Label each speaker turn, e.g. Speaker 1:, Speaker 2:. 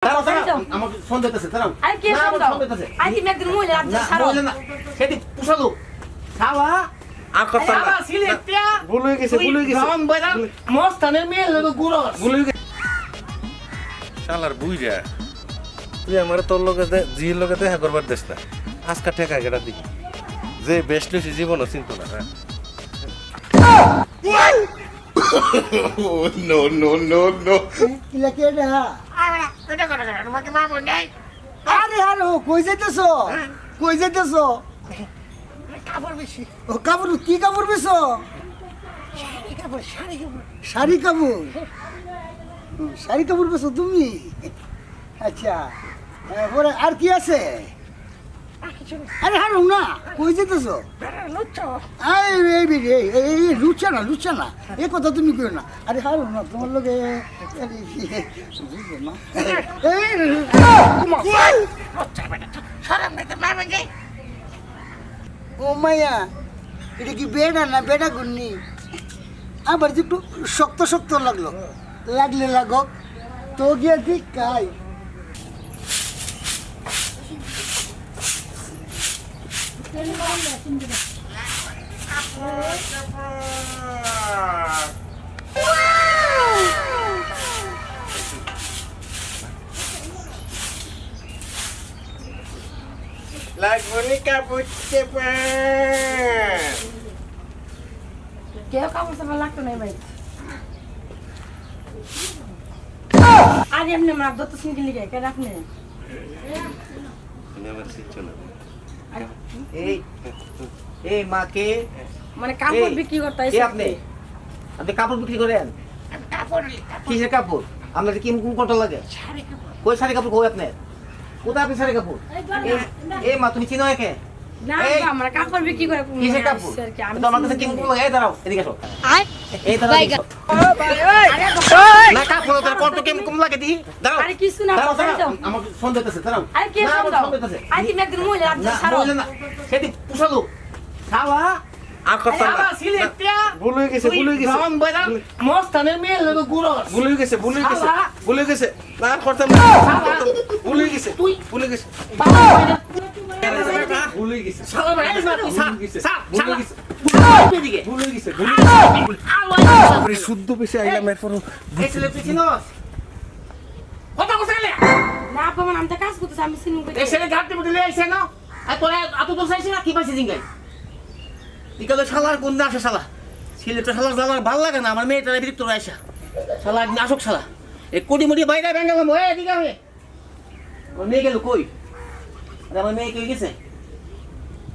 Speaker 1: দাঁড়াও আমার ফোন দিতেছে দাঁড়াও
Speaker 2: আরে কে ফোন দাও আই তুমি একদিন মহিলা রাখতে ছাড়ো
Speaker 1: না সেটি পুষালো খাওয়া
Speaker 3: আর কথা না
Speaker 1: আবার সিলেটিয়া
Speaker 3: ভুল হয়ে গেছে
Speaker 1: গান বইরা মস্তানের মেয়ে লোক গুড়ো
Speaker 3: ভুল হয়ে গেছে শালার বুইরা তুই আমার তোর লগে জির লগে দেখা করবার দেশ না আজকা ঠেকা গেটা দিই যে বেস্ট লইছি জীবনও চিন্ত না হ্যাঁ no.
Speaker 4: কিলা কেডা আরে আরে কই যাইতেছো ও কাপড় কি কাপড় বেছো শাড়ি কাপড় বেছো তুমি আচ্ছা পরে আর কি আছে আরে হারুন না কই যেতেছো লুচ্ছা না এ কথা তুমি কইও না আরে হারুন না তোমার লগে ও মাইয়া এটা কি বেড়া না বেড়া গুন্নি আবার যে একটু শক্ত লাগলে লাগক তো গিয়ে ঠিক খাই
Speaker 3: লাগবনি কাপড়তে পার
Speaker 2: কেউ কাপড় সাপড় লাগতো না ভাই আরে এমনি মাপ দত্ত সিঙ্গেল লিখে কেন আপনি
Speaker 3: আমার শিখছো না
Speaker 1: এই মাকে
Speaker 2: মানে কাপড় বিক্রি করতে
Speaker 1: এই আপনি কাপড় বিক্রি করেন কিসের কাপড় আপনার কি কোন কত লাগে কই শাড়ি কাপড় কই আপনার কোথায় আপনি শাড়ি কাপড় এই মা তুমি চিনো একে
Speaker 2: না আমরা কাপড় বিক্রি করে
Speaker 1: কিসের কাপড় তো আমার কাছে কি কোন লাগে এই দাঁড়াও এদিকে আসো এই দাঁড়াও না কাপড় তোর কত কি কোন লাগে দি দাঁড়াও
Speaker 2: আরে কিছু না
Speaker 1: আমার ফোন দিতেছে দাঁড়াও
Speaker 2: আরে কে ফোন দাও আই তুমি একদিন মহিলা রাখতে ছাড়ো
Speaker 1: না সেটি পুষালো খাওয়া
Speaker 3: আর কথা না
Speaker 1: আবার সিলেটিয়া
Speaker 3: ভুল হয়ে গেছে
Speaker 1: গান বইরা মস্তানের মেয়ে লোক গুড়ো
Speaker 3: ভুল হয়ে গেছে না করতাম না ভুল হয়ে গেছে ভুল হয়ে গেছে
Speaker 1: শালা ভাই
Speaker 3: আপনি শুদ্ধ পেছে আইলাম এরপর
Speaker 1: এই ছেলে তুই চিনোস কথা কইলে
Speaker 2: না আপন আমি তো কাজ করতেছি আমি সিনেমা
Speaker 1: এই ছেলে ঘাটতে মধ্যে লই আইছে না আর তোরা এত দূর চাইছিস না কি পাইছিস জিঙ্গাই ইকালে শালার কোন না আসে শালা ছেলেটা শালার জালার ভালো লাগে না আমার মেয়েটার বিরক্ত আইসা শালা একদিন আসুক শালা এই কোটি মুটি বাইরে বেঙ্গালাম ওই এদিকে আমি ওর মেয়ে গেল কই আর আমার মেয়ে কই গেছে